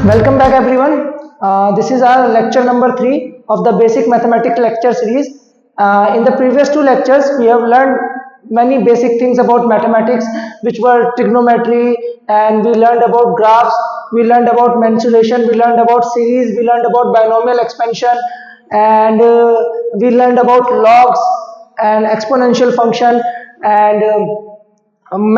Welcome back everyone. This is our lecture number 3 of the basic mathematics lecture series. In the previous 2 lectures we have learned many basic things about mathematics, which were trigonometry, and we learned about graphs, we learned about mensuration, we learned about series, we learned about binomial expansion, and we learned about logs and exponential function, and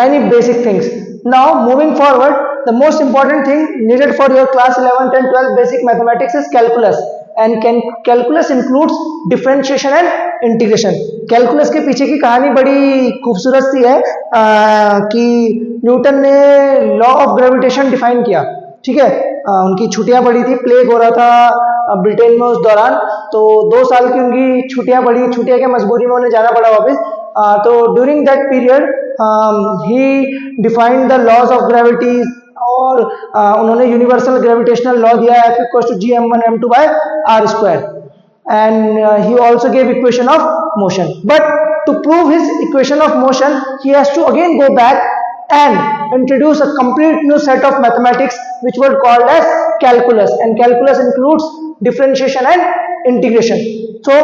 many basic things. Now moving forward, the most important thing needed for your class 11th and 12th basic mathematics is calculus, and calculus includes differentiation and integration. calculus के पीछे की कहानी बड़ी खूबसूरत सी है कि Newton ने law of gravitation define किया. ठीक है, उनकी छुट्टियां पड़ी थी, प्लेग हो रहा था ब्रिटेन में उस दौरान, तो 2 साल की उनकी छुट्टियां पड़ी, छुट्टियां के मजबूरी में उन्हें जाना पड़ा वापस. तो ड्यूरिंग दैट पीरियड ही defined the laws of gravity, और उन्होंने यूनिवर्सल ग्रेविटेशनल लॉ दिया है F equals to gm1 m2 by r square, and he also gave equation of motion. But to prove his equation of motion, he has to again go back and introduce a complete new set of mathematics which were called as calculus, and calculus includes differentiation and integration. So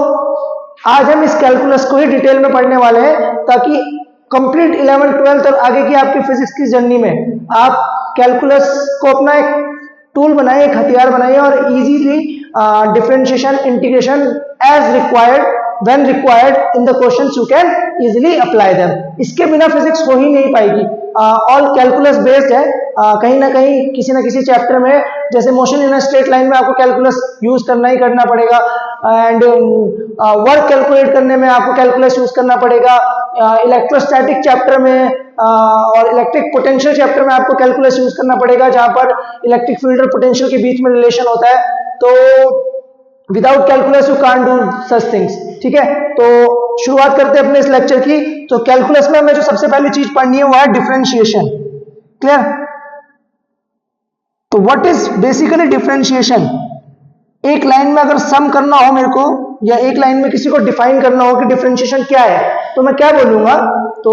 आज हम इस calculus को ही detail में पढ़ने वाले हैं, ताकि complete 11th 12th और आगे की आपकी फिजिक्स की जर्नी में आप कैलकुलस को अपना एक टूल बनाइए, एक हथियार बनाइए, और easily differentiation, integration as required, when required in the questions you can easily apply them. इसके बिना फिजिक्स हो ही नहीं पाएगी. ऑल कैलकुलस बेस्ड है. कहीं ना कहीं किसी ना किसी चैप्टर में, जैसे motion in a straight line में आपको कैलकुलस यूज करना ही करना पड़ेगा, एंड वर्क कैलकुलेट करने में आपको कैलकुलस यूज करना पड़ेगा. इलेक्ट्रोस्टैटिक चैप्टर में और इलेक्ट्रिक पोटेंशियल चैप्टर में आपको कैलकुलस यूज करना पड़ेगा, जहां पर इलेक्ट्रिक फील्ड और पोटेंशियल के बीच में रिलेशन होता है. तो without calculus you can't do such things. ठीक है, तो शुरुआत करते हैं अपने इस लेक्चर की. तो कैलकुलस में हमें जो सबसे पहली चीज पढ़नी है वो है डिफरेंशिएशन. क्लियर? तो व्हाट इज बेसिकली डिफरेंशिएशन? एक लाइन में अगर सम करना हो मेरे को, या एक लाइन में किसी को डिफाइन करना हो कि डिफरेंशिएशन क्या है, तो मैं क्या बोलूंगा? तो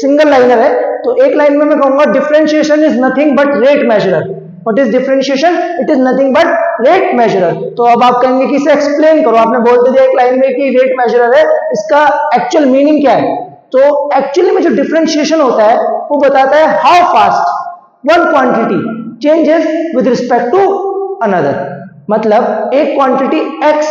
सिंगल लाइनर है, तो एक लाइन में मैं कहूंगा differentiation is nothing but rate measurer. What is differentiation? It is nothing but rate measurer. तो अब आप कहेंगे कि इसे एक्सप्लेन करो. आपने बोल दिया एक लाइन में कि रेट मेजरर है, इसका एक्चुअल मीनिंग क्या है? तो एक्चुअली में जो डिफरेंशिएशन होता है वो बताता है how fast one quantity changes with respect to another. मतलब एक क्वांटिटी x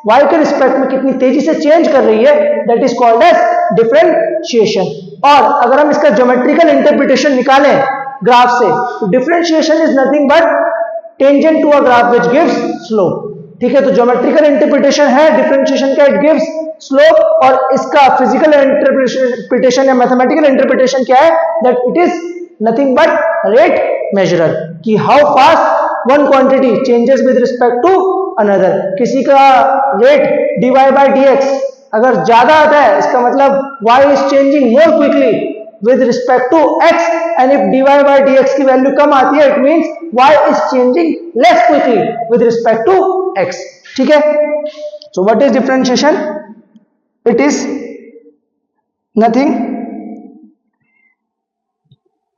y के रिस्पेक्ट में कितनी तेजी से चेंज कर रही है, that is called as differentiation. और अगर हम इसका ज्योमेट्रिकल इंटरप्रिटेशन निकालें ग्राफ से, तो differentiation is nothing but tangent to a graph which gives slope. ठीक है, तो ज्योमेट्रिकल इंटरप्रिटेशन है डिफरेंशिएशन का, इट गिव्स स्लोप, और इसका फिजिकल इंटरप्रिटेशन या मैथमेटिकल इंटरप्रिटेशन क्या है? That it is nothing but rate measurer, कि how fast one quantity changes with respect to another. किसी का रेट dy by dx अगर ज्यादा आता है, इसका मतलब y is changing more quickly with respect to x, and if dy by dx की वैल्यू कम आती है, it means y is changing less quickly with respect to x. ठीक है, so what is differentiation? It is nothing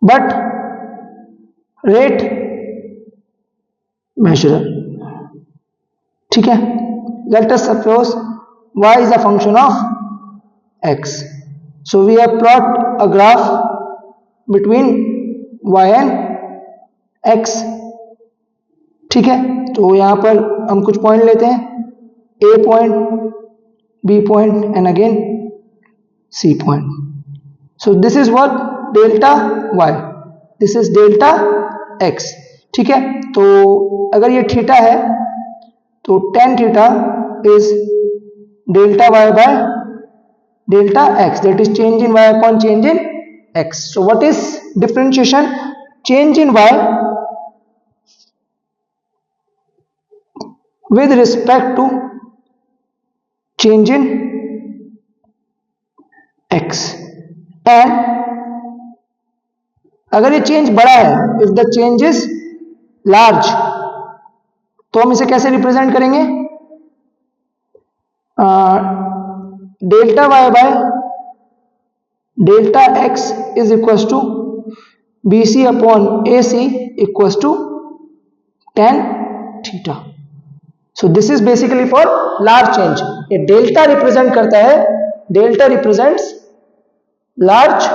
but rate measurer. ठीक है, let us suppose y is a function of x. So we have plot a graph between y and x. ठीक है, तो यहां पर हम कुछ पॉइंट लेते हैं, a point, b point and again c point. So this is what delta y, this is delta x. ठीक है, तो अगर ये थीटा है तो tan theta is delta y by delta x, that is change in y upon change in x. So what is differentiation? Change in y with respect to change in x. And अगर ये चेंज बड़ा है, if the change is large, तो हम इसे कैसे represent करेंगे? Delta y by delta x is equal to B C upon A C equal to tan theta. So this is basically for large change. ये डेल्टा रिप्रेजेंट करता है, delta represents large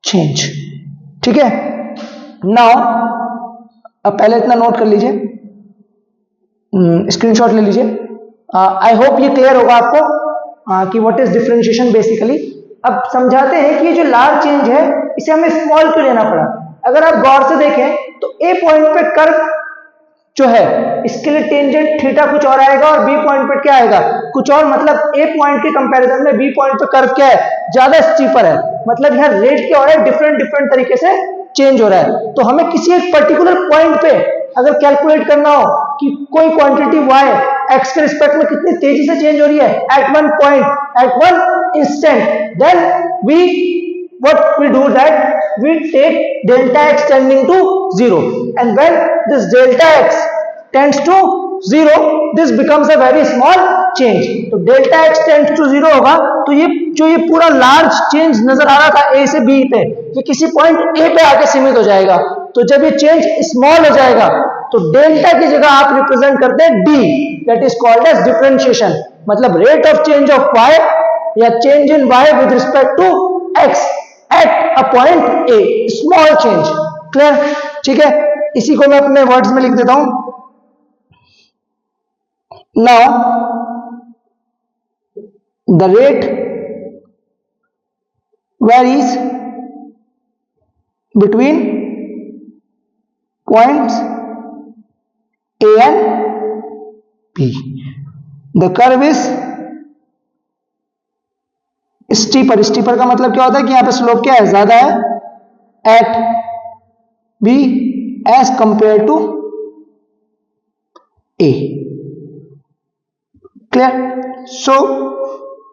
change. ठीक है. Now अब पहले इतना note कर लीजिए, स्क्रीनशॉट ले लीजिए. आई होप ये क्लियर होगा आपको कि व्हाट इज डिफरेंशिएशन बेसिकली. अब समझाते हैं कि ये जो लार्ज चेंज है इसे हमें स्मॉल क्यों लेना पड़ा. अगर आप गौर से देखें तो ए पॉइंट पे कर्व जो है इसके लिए टेंजेंट थीटा कुछ और आएगा और बी पॉइंट पे क्या आएगा कुछ और. मतलब ए पॉइंट के कंपैरिजन में बी पॉइंट पे कर्व क्या है, ज्यादा स्टीपर है. मतलब यहाँ रेट क्या हो रहा है, डिफरेंट डिफरेंट तरीके से चेंज हो रहा है. तो हमें किसी एक पर्टिकुलर पॉइंट पे अगर कैलकुलेट करना हो कि कोई क्वांटिटी y x के रिस्पेक्ट में कितनी तेजी से चेंज हो रही है at one point, at one instant, then we what we do that we take delta x tending to 0, and when this delta x tends to 0 this becomes a very small change. तो delta x tends to 0 होगा तो ये जो ये पूरा large change नजर आ रहा था a से b पे, ये किसी पॉइंट a पे आके सीमित हो जाएगा. तो जब ये चेंज स्मॉल हो जाएगा तो डेल्टा की जगह आप रिप्रेजेंट करते हैं d, that is called as differentiation. मतलब rate of change of y या change in y with respect to x at a point A, small change. Clear. ठीक है. इसी को मैं अपने वर्ड्स में लिख देता हूं. Now the rate varies between points A and B. The curve is steeper. Steeper का मतलब क्या होता है कि यहां पे स्लोप क्या है, ज्यादा है at B as compare to A. Clear. So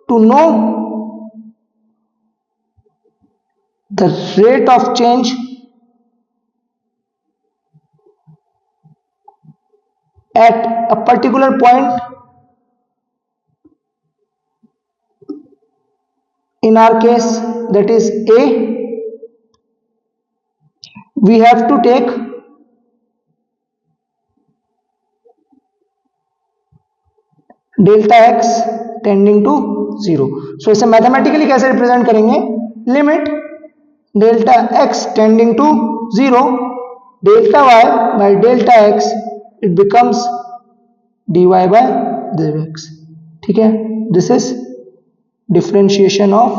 to know the rate of change at a particular point, in our case that is A, we have to take delta x tending to 0. so इसे mathematically कैसे represent करेंगे, limit delta x tending to 0 delta y by delta x, it becomes dy by dx. ठीक है. This is differentiation of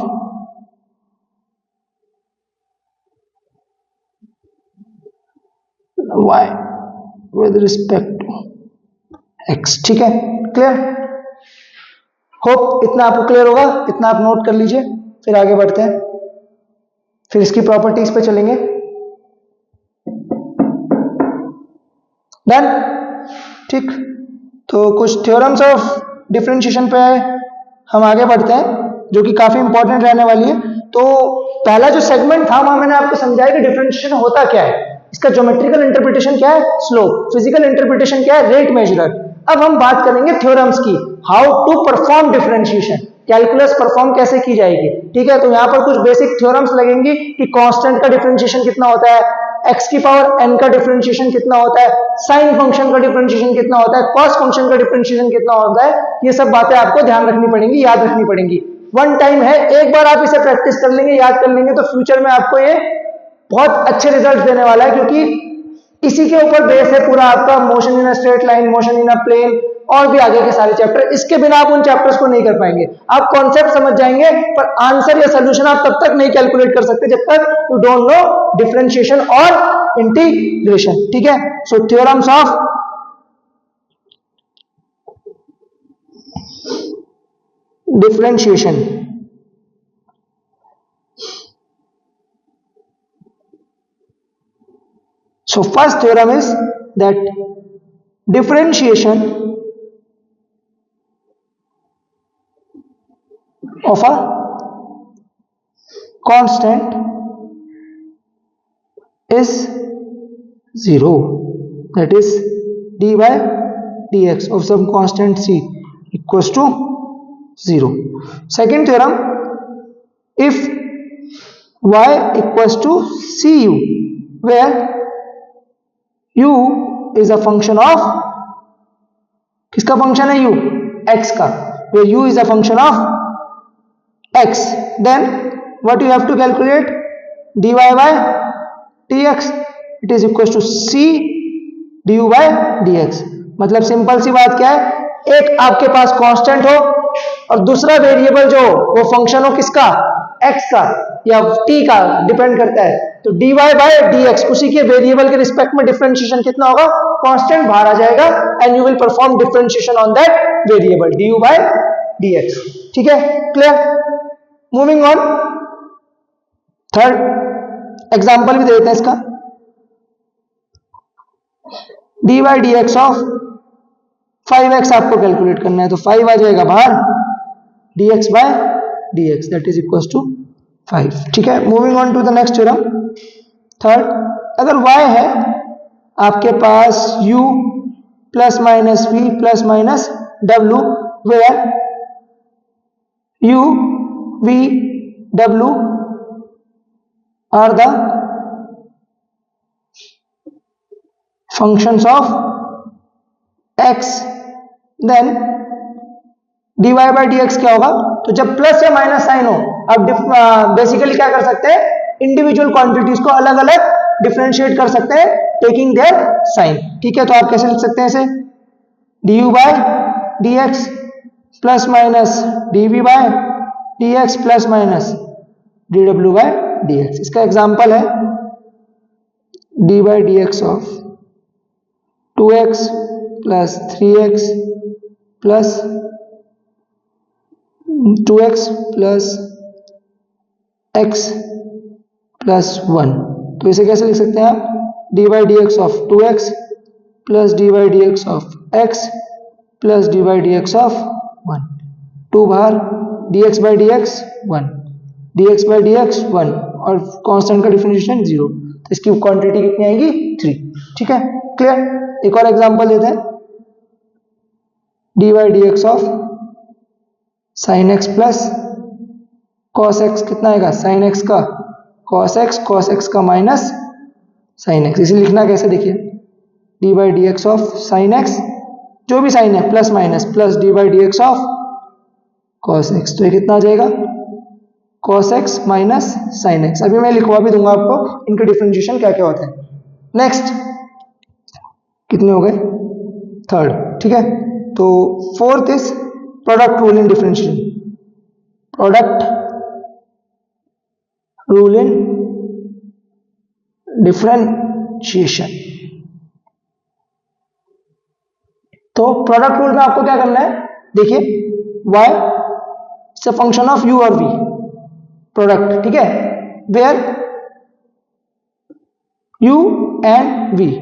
y with respect to x. ठीक है. Clear. Hope इतना आपको clear होगा. इतना आप नोट कर लीजिए, फिर आगे बढ़ते हैं, फिर इसकी प्रॉपर्टीज पे चलेंगे. डन. ठीक. तो कुछ थ्योरम्स ऑफ डिफरेंशिएशन पे हम आगे बढ़ते हैं जो कि काफी इंपॉर्टेंट रहने वाली है. तो पहला जो सेगमेंट था वहां मैंने आपको समझाया कि डिफरेंशिएशन होता क्या है, इसका ज्योमेट्रिकल इंटरप्रिटेशन क्या है स्लोप, फिजिकल इंटरप्रिटेशन क्या है रेट मेजरर. अब हम बात करेंगे थ्योरम्स की, how to perform differentiation, calculus perform कैसे की जाएगी. ठीक है. तो यहाँ पर कुछ बेसिक थ्योरम्स लगेंगी कि कांस्टेंट का डिफरेंशिएशन कितना होता है, x की पावर n का डिफरेंशिएशन कितना होता है, साइन फंक्शन का डिफरेंशिएशन कितना होता है, कॉस फंक्शन का डिफरेंशिएशन कितना होता है. ये सब बातें आपको ध्यान रखनी पड़ेंगी, याद रखनी पड़ेंगी. वन टाइम है, एक बार आप इसे प्रैक्टिस कर लेंगे, याद कर लेंगे तो फ्यूचर में आपको ये बहुत अच्छे रिजल्ट देने वाला है, क्योंकि इसी के ऊपर बेस है पूरा आपका motion in a straight line, motion in a plane और भी आगे के सारे चैप्टर. इसके बिना आप उन चैप्टर्स को नहीं कर पाएंगे. आप कॉन्सेप्ट समझ जाएंगे पर आंसर या सोल्यूशन आप तब तक नहीं कैलकुलेट कर सकते जब तक यू डोंट नो डिफरेंशिएशन और इंटीग्रेशन. ठीक है. So theorems of differentiation. So first theorem is that differentiation of a constant is 0, that is d by dx of some constant c equals to 0. Second theorem, if y equals to cu, where u is a function of, किसका function है u, x का, where u is a function of x, then what you have to calculate, dy by dx, it is equals to c du by dx। मतलब simple सी बात क्या है, एक आपके पास constant हो और दूसरा वेरिएबल जो वो फंक्शन हो किसका, x का या t का, डिपेंड करता है, तो dy by dx उसी के वेरिएबल के रिस्पेक्ट में डिफरेंशिएशन कितना होगा, कांस्टेंट बाहर आ जाएगा and you will perform differentiation on that variable du by dx। ठीक है, clear. Moving on, third example भी दे देते हैं इसका, dy by dx of 5x आपको कैलकुलेट करना है, तो 5 आ जाएगा बाहर, dx by dx that is equal to 5। ठीक है, moving on to the next theorem, third, अगर y है आपके पास u plus minus v plus minus w, where u v w are the functions of x, then dy by dx क्या होगा, तो जब प्लस या माइनस साइन हो, अब बेसिकली क्या कर सकते हैं, इंडिविजुअल क्वांटिटीज को अलग अलग डिफरेंशिएट कर सकते हैं टेकिंग देयर साइन। ठीक है, तो आप कैसे लिख सकते हैं इसे, du by dx plus minus dv by dx plus minus dw by dx। इसका एग्जांपल है d by dx of 2x plus 3x plus 2x plus x plus 1। तो इसे कैसे लिख सकते हैं आप, dy dx of 2x plus dy dx of x plus dy dx of 1, 2 बाहर, dx by dx 1, dx by dx 1 और constant का डिफरेंशिएशन 0, तो इसकी क्वांटिटी कितनी आएगी, 3। ठीक है, क्लियर। एक और एग्जांपल लेते हैं, dy dx of sin x plus cos x, कितना आएगा, sin x का cos x का माइनस sin x। इसे लिखना कैसे, देखिए dy dx of sin x, जो भी साइन है plus minus, plus dy dx of cos x, तो ये कितना आ जाएगा, cos x minus sin x। अभी मैं लिखवा भी दूंगा आपको इनके डिफरेंशिएशन क्या क्या होते हैं। नेक्स्ट, कितने हो गए, थर्ड। ठीक है, तो fourth is product rule in differentiation, product rule in differentiation. तो प्रोडक्ट रूल में आपको क्या करना है, देखिए y it's a function of u और v, प्रोडक्ट, ठीक है, where u and v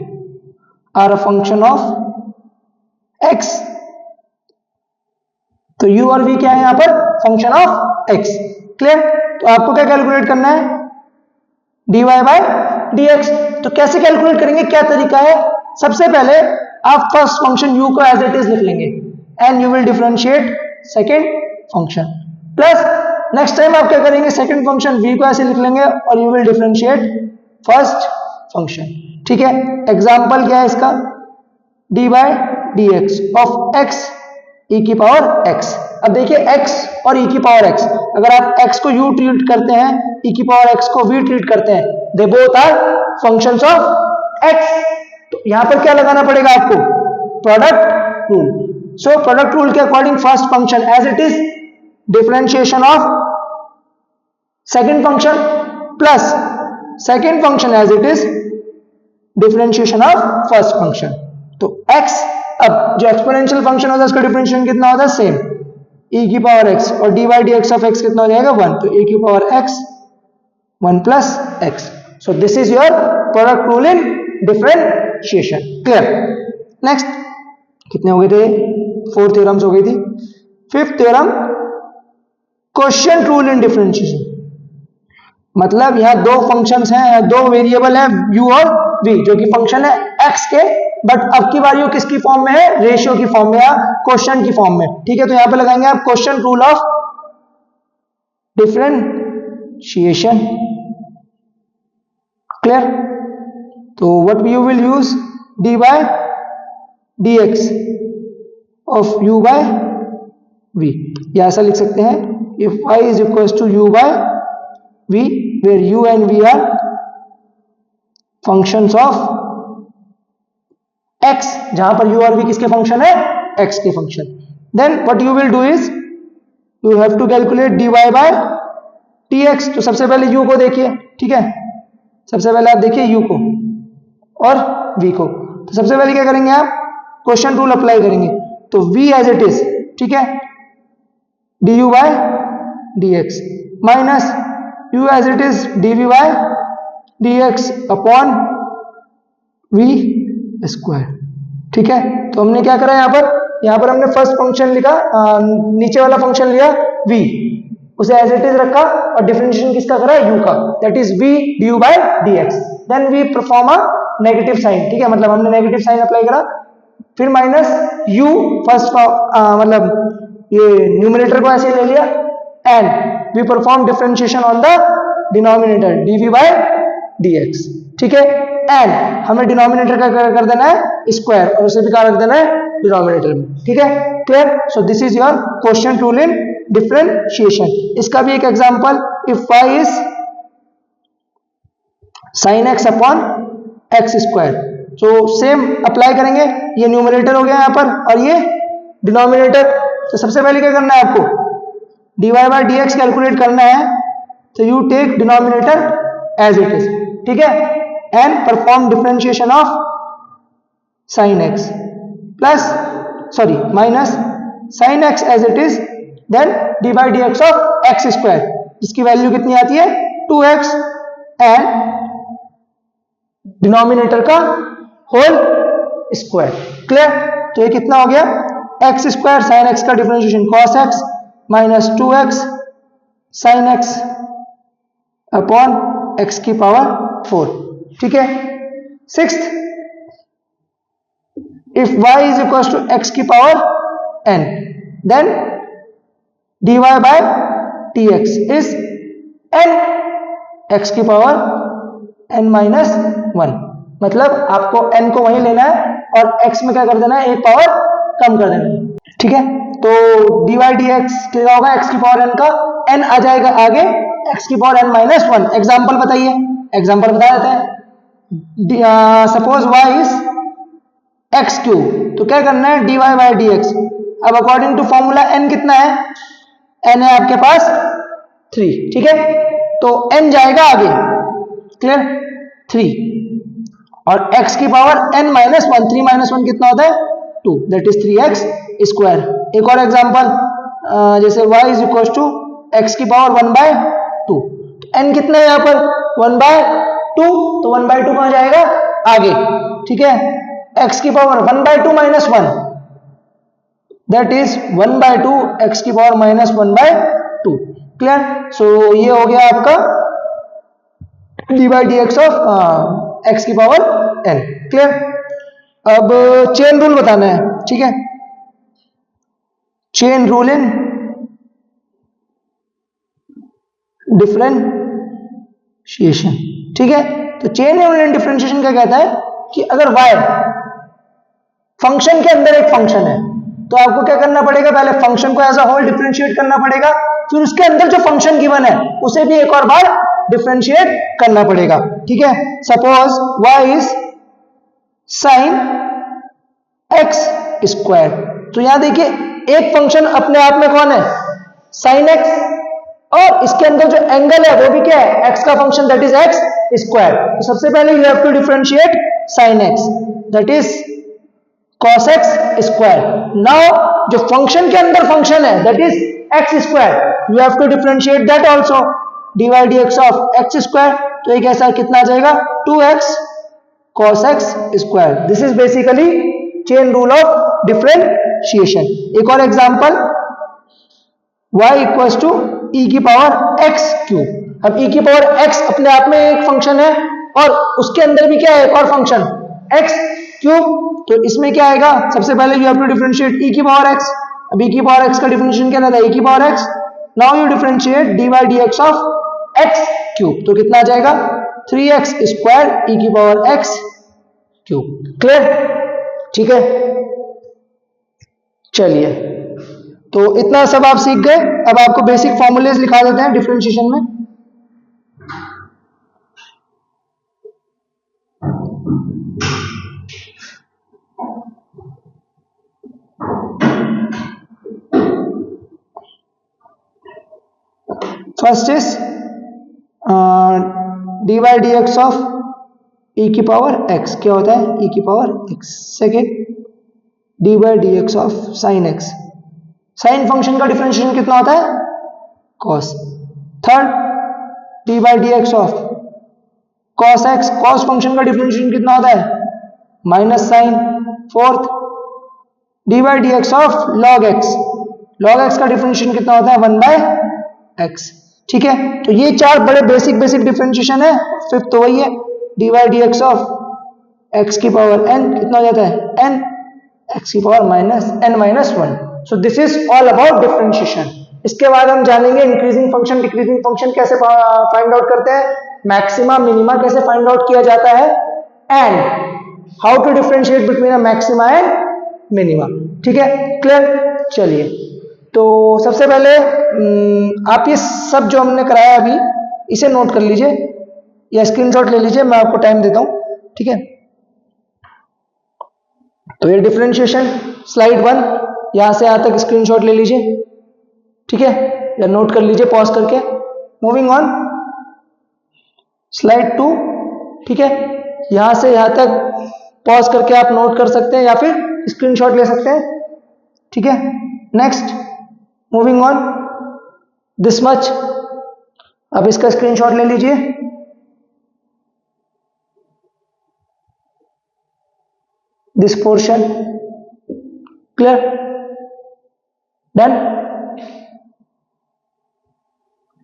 are a function of x, तो u और v क्या है यहां पर, फंक्शन ऑफ x। क्लियर, तो आपको क्या कैलकुलेट करना है, dy by dx। तो कैसे कैलकुलेट करेंगे, क्या तरीका है, सबसे पहले आप फर्स्ट फंक्शन u को एज इट इज लिख लेंगे and you will differentiate second function, plus next time आप क्या करेंगे, सेकेंड फंक्शन v को ऐसे लिख लेंगे और you will differentiate first function. ठीक है, एग्जांपल क्या है इसका, dy by dx of x e की पावर x। अब देखिए x और e की पावर x, अगर आप x को u ट्रीट करते हैं, e की पावर x को v ट्रीट करते हैं, they both are functions of x। तो यहां पर क्या लगाना पड़ेगा आपको, product rule. So product rule के according first function as it is differentiation of second function plus second function as it is differentiation of first function. तो x, अब जो एक्सपोनेंशियल फंक्शन होता है उसका डिफरेंशिएशन कितना होता है, सेम, e की पावर x और dy dx ऑफ x कितना हो जाएगा, 1, तो a की power x 1 plus x। So this is your product rule in differentiation. Clear. Next, कितने हो गए थे, 4 थ्योरम्स हो गई थी। Fifth theorem, quotient rule in differentiation. मतलब यहां दो फंक्शंस हैं, दो वेरिएबल हैं u और v, जो कि फंक्शन है x के, बट अब की बार ये किसकी फॉर्म में है, रेशियो की फॉर्म में या क्वोशिएंट की फॉर्म में। ठीक है, तो यहां पे लगाएंगे आप quotient rule of differentiation. Clear. तो what you will use, d by d x of u by v, या ऐसा लिख सकते हैं if y is equal to u by v where u and v are functions of x, जहां पर u और v किसके फंक्शन है, x के function. Then what you will do is you have to calculate dy by dx। तो सबसे पहले u को देखिए, ठीक है, सबसे पहले आप देखिए u को और v को। तो सबसे पहले क्या करेंगे आप, क्वेश्चन रूल अप्लाई करेंगे। तो v एज इट इज, ठीक है, du by dx minus u as it is dv by dx upon v square, ठीक है। तो हमने क्या करा यहाँ पर हमने फर्स्ट फंक्शन लिखा, नीचे वाला फंक्शन लिया v, उसे एज इट इज रखा और डिफरेंशिएशन किसका करा, u का, that is v du by dx। Then we perform a negative sign, ठीक है, मतलब हमने नेगेटिव साइन अप्लाई करा, फिर माइनस u फर्स्ट मतलब ये न्यूमरेटर को ऐसे ले लिया and we perform differentiation on the denominator dv by dx, ठीक है। एंड हमें डिनोमिनेटर का कर देना है स्क्वायर और उसे भी कहाँ रख देना है, डिनोमिनेटर में, ठीक है, clear. So this is your question rule in differentiation. इसका भी एक example, if y is sin x upon x square, तो सेम अप्लाई करेंगे, ये न्यूमरेटर हो गया यहाँ पर और ये डिनोमिनेटर। तो सबसे पहले क्या करना है आपको, dy बाय dx कैलकुलेट करना है। तो you take denominator as it is, ठीक है, and perform differentiation of sin x plus sorry minus sin x as it is, then d by dx of x square, जिसकी value कितनी आती है 2x, and denominator का whole square, clear. तो ये कितना हो गया, x स्क्वायर sin x का differentiation cos x minus 2x sin x upon x की पावर 4, ठीक है। Sixth, if y is equal to x की power n, then dy by dx is n x की पावर n माइनस 1, मतलब आपको n को वहीं लेना है और x में क्या कर देना है, एक पावर कम कर देना है, ठीक है। तो dy dx क्या होगा, x की पावर n का n आ जाएगा आगे, x की पावर n माइनस 1। एग्जाम्पल बताइए, एग्जाम्पल बता देते हैं। Suppose y is x cube, तो क्या करना है, dy बाय dx। अब अकॉर्डिंग टू फॉर्मूला n कितना है, n है आपके पास 3, ठीक है, तो n जाएगा आगे, क्लियर, 3 और x की पावर n माइनस 1, 3 माइनस 1 कितना होता है 2, दैट इज 3x स्क्वायर। एक और एग्जांपल, जैसे y is equal to x की पावर 1 बाय 2, n कितना है यहाँ पर 1 बाय 2, तो 1 बाय 2 कहाँ जाएगा आगे, ठीक है। x की power 1 by 2 minus 1, that is 1 by 2 x की पावर माइनस 1 बाय 2, क्लियर। सो ये हो गया आपका D by D x of X की पावर n, क्लियर। अब चेन रूल बताना है, ठीक है, चेन रूल इन डिफरेंशिएशन, ठीक है। तो चेन रूल इन डिफरेंशिएशन क्या कहता है कि अगर y फंक्शन के अंदर एक फंक्शन है तो आपको क्या करना पड़ेगा, पहले फंक्शन को एज अ होल डिफरेंशिएट करना पड़ेगा, फिर उसके अंदर जो फंक्शन गिवन है उसे भी एक और बार डिफरेंशिएट करना पड़ेगा, ठीक है। Suppose y is sine x square, तो यहां देखिए एक फंक्शन अपने आप में कौन है साइन x, और इसके अंदर जो एंगल है वो भी क्या है x का function, that is x square. तो सबसे पहले you have to differentiate sine x, that is cos x square. Now जो फंक्शन के अंदर फंक्शन है that is x square, you have to differentiate that also, dy dx of x square. तो एक ऐसा कितना आ जाएगा 2x cos x square. This is basically chain rule of differentiation. एक और example, y equals to e की power x cube. अब e की पावर x अपने आप में एक फंक्शन है और उसके अंदर भी क्या है एक और फंक्शन x क्यूब। तो इसमें क्या आएगा, सबसे पहले you have to differentiate e की पावर x। अब e की पावर x का डिफरेंशिएशन क्या रहता है e की power x। Now you differentiate dy dx of x cube, तो कितना आ जाएगा 3x स्क्वायर e की पावर x क्यूब। क्लियर? ठीक है, चलिए, तो इतना सब आप सीख गए। अब आपको बेसिक फॉर्मूलेज लिखा देते हैं डिफरेंशिएशन में। First is d by D x of e की पावर एक्स। क्या होता है? ई की power x. Second, d by D x of sine x. Sine function का डिफरेंशिएशन कितना होता है? Cos. Third, d by D x of cos x. Cos function का डिफरेंशिएशन कितना होता है? Minus sine. Fourth, d by D x of log x. Log x का differentiation कितना होता है? 1 बाय एक्स। ठीक है, तो ये चार बड़े बेसिक डिफरेंशिएशन है। फिफ्थ तो वही है, D by D x of X की पावर एन कितना हो जाता है? एन एक्स की power minus N minus 1। So this is all about differentiation. इसके बाद हम जानेंगे इंक्रीजिंग फंक्शन, डिक्रीजिंग फंक्शन कैसे फाइंड आउट करते हैं, मैक्सिमा मिनिमा कैसे फाइंड आउट किया जाता है, and how to differentiate between a maxima and minima. ठीक है, क्लियर? चलिए, तो सबसे पहले आप ये सब जो हमने कराया अभी इसे नोट कर लीजिए या स्क्रीनशॉट ले लीजिए, मैं आपको टाइम देता हूं। ठीक है, तो ये डिफरेंशिएशन स्लाइड 1 यहां से यहां तक स्क्रीनशॉट ले लीजिए। ठीक है, या नोट कर लीजिए पॉज करके। Moving on, slide 2। ठीक है, यहां से यहां तक पॉज करके आप नोट कर सकते हैं या फिर स्क्रीनशॉट ले सकते हैं। ठीक है, next, moving on, this much. अब इसका स्क्रीनशॉट ले लीजिए। This portion, clear? Done?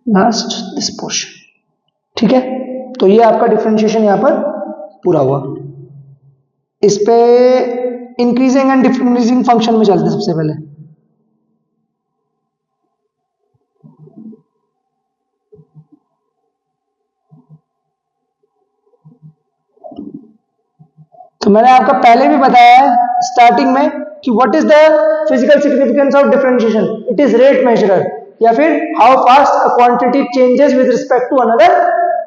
Last this portion. ठीक है, तो ये आपका डिफरेंशिएशन यहां पर पूरा हुआ। इस पे इंक्रीजिंग एंड डिक्रीजिंग फंक्शन में चलते हैं सबसे पहले। तो मैंने आपको पहले भी बताया है स्टार्टिंग में कि what is the physical significance of differentiation. It is rate measurer, या फिर how fast a quantity changes with respect to another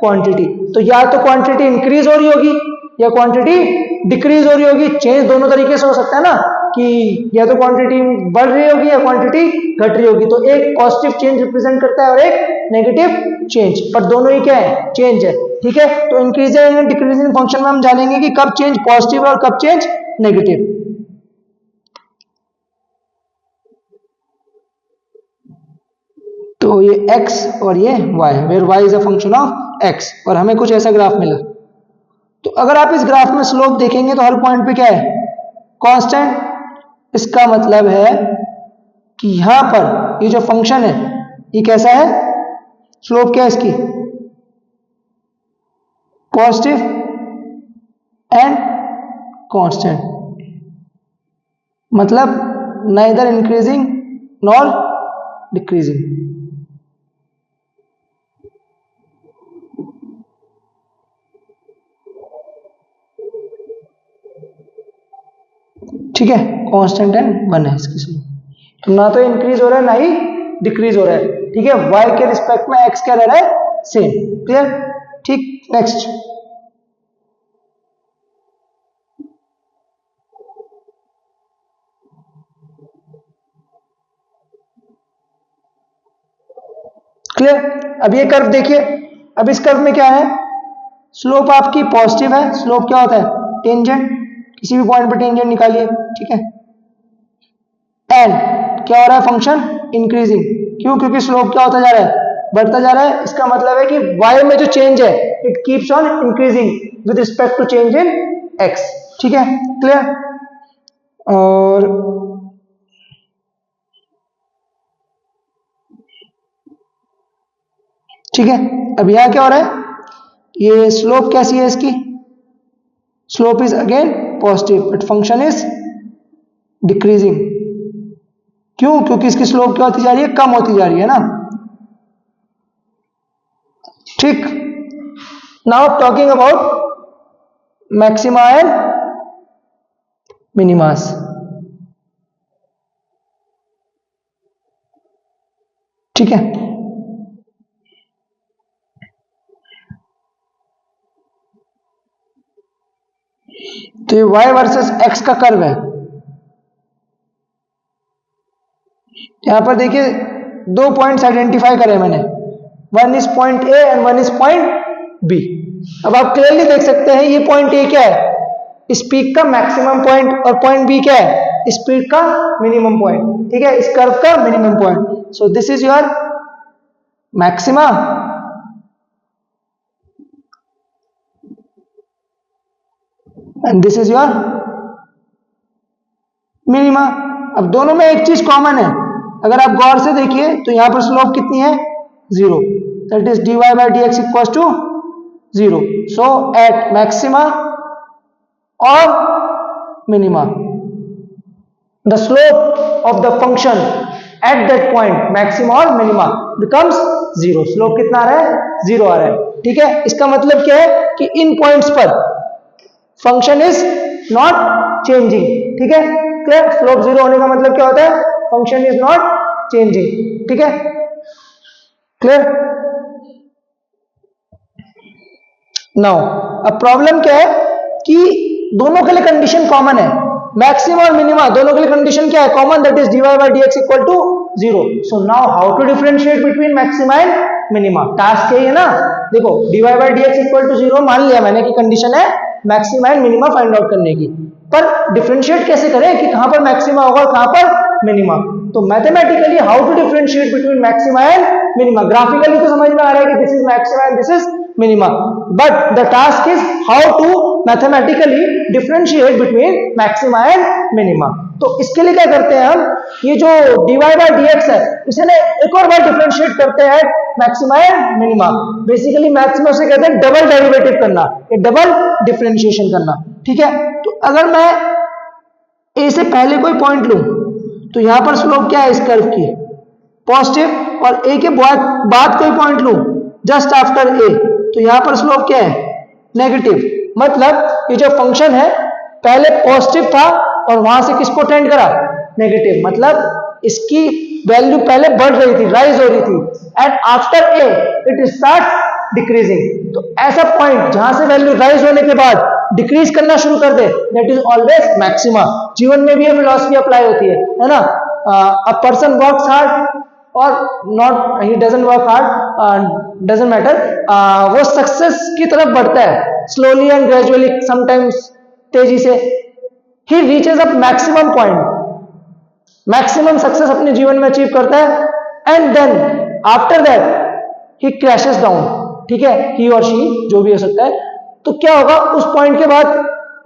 quantity. तो या तो क्वांटिटी इंक्रीज हो रही होगी या क्वांटिटी डिक्रीज हो रही होगी। चेंज दोनों तरीके से हो सकता है ना, कि या तो क्वांटिटी बढ़ रही होगी या क्वांटिटी घट रही होगी। तो एक पॉजिटिव चेंज रिप्रेजेंट करता है और एक नेगेटिव चेंज, पर दोनों ही क्या है? चेंज है। ठीक है, तो इंक्रीजिंग एंड डिक्रीजिंग फंक्शन में हम जानेंगे कि कब चेंज पॉजिटिव और कब चेंज नेगेटिव। तो ये x और ये y, where y is a function of x, और हमें कुछ ऐसा ग्राफ मिला। तो अगर आप इस ग्राफ में स्लोप देखेंगे तो हर पॉइंट पे क्या है? कांस्टेंट। इसका मतलब है कि यहां पर ये जो फंक्शन है ये कैसा है? स्लोप क्या है इसकी? पॉजिटिव एंड कांस्टेंट, मतलब नाइदर इंक्रीजिंग नॉर डिक्रीजिंग। ठीक है, कांस्टेंट एंड 1 है इसकी स्लोप। तो ना तो इंक्रीज हो रहा है ना ही डिक्रीज हो रहा है। ठीक है, y के रिस्पेक्ट में x क्या रह रहा है? सेम। क्लियर? ठीक, नेक्स्ट, क्लियर? अब ये कर्व देखिए। अब इस कर्व में क्या है? स्लोप आपकी पॉजिटिव है। स्लोप क्या होता है? टेंजेंट। किसी भी पॉइंट पर टेंजेंट निकालिए। ठीक है, एंड क्या हो रहा है? Function increasing. क्यों? क्योंकि स्लोप क्या होता जा रहा है? बढ़ता जा रहा है। इसका मतलब है कि y में जो चेंज है it keeps on increasing with respect to change in x। ठीक है, क्लियर? और ठीक है, अब यहां क्या हो रहा है? ये स्लोप कैसी है इसकी? Slope is again positive but function is decreasing. क्यों? क्योंकि इसकी स्लोप क्या होती जा रही है? कम होती जा रही है ना। ठीक, now talking about maxima and minimas. ठीक है, तो ये y वर्सेस x का कर्व है। यहां पर देखिए दो पॉइंट्स आइडेंटिफाई करे मैंने, one is point A and one is point B. अब आप क्लियरली देख सकते हैं ये पॉइंट ए क्या है, स्पीड का मैक्सिमम पॉइंट, और पॉइंट बी क्या है, स्पीड का मिनिमम पॉइंट। ठीक है, इस कर्व का minimum point. So this is your maxima and this is your minima. अब दोनों में एक चीज कॉमन है, अगर आप गौर से देखिए तो यहां पर स्लोप कितनी है, 0, that is dy by dx equals to 0। So at maxima और minima the slope of the function at that point maxima और minima becomes 0। स्लोप कितना आ रहा है, 0 आ रहा है। ठीक है, इसका मतलब क्या है कि इन पॉइंट्स पर फंक्शन इज नॉट चेंजिंग। ठीक है, क्लियर, स्लोप 0 होने का मतलब क्या होता है, फंक्शन इज नॉट चेंजिंग। ठीक है, क्लियर। नाउ अब प्रॉब्लम क्या है कि दोनों के लिए कंडीशन कॉमन है, मैक्सिमा और मिनिमा दोनों के लिए कंडीशन क्या है, common, that is dy by dx equal to 0। So now how to differentiate between maxima and minima, task यही है ना। देखो dy by dx equal to 0 मान लिया मैंने कि कंडीशन है maxima and minima find out करने की, पर डिफरेंशिएट कैसे करें कि कहां पर मैक्सिमा होगा और कहां पर मिनिमा। तो mathematically how to differentiate between maxima and minima, graphically तो समझ में आ रहा है कि this is maxima and this is minima, but the task is how to mathematically differentiate between maxima and minima. तो इसके लिए क्या करते हैं हम, ये जो dy by dx है इसे ना एक और बार डिफरेंशिएट करते हैं maxima and minima. Basically maths में उसे कहते हैं डबल डेरिवेटिव करना, ये डबल डिफरेंशिएशन करना। ठीक है, तो अगर मैं ए से पहले कोई पॉइंट लूं तो यहां पर स्लोप क्या है इस कर्व की, पॉजिटिव, और ए के बाद कोई पॉइंट लूं जस्ट आफ्टर ए तो यहां पर स्लोप क्या है, नेगेटिव। मतलब ये जो फंक्शन है पहले पॉजिटिव था और वहां से किसको टेंड करा, नेगेटिव, मतलब इसकी वैल्यू पहले बढ़ रही थी, राइज हो रही थी, and after a it start decreasing. तो ऐसा पॉइंट जहां से वैल्यू राइज होने के बाद डिक्रीज करना शुरू कर दे, दैट इज ऑलवेज मैक्सिमा। जीवन में भी ये फिलॉसफी अप्लाई होती है ना। अ पर्सन वर्क्स हार्ड और not, he doesn't work hard, doesn't matter, वो सक्सेस की तरफ बढ़ता है स्लोली एंड ग्रेजुअली, समटाइम्स तेजी से, he reaches up maximum point, maximum success अपने जीवन में अचीव करता है, and then after that he crashes down. ठीक है, ही और शी जो भी हो सकता है। तो क्या होगा, उस पॉइंट के बाद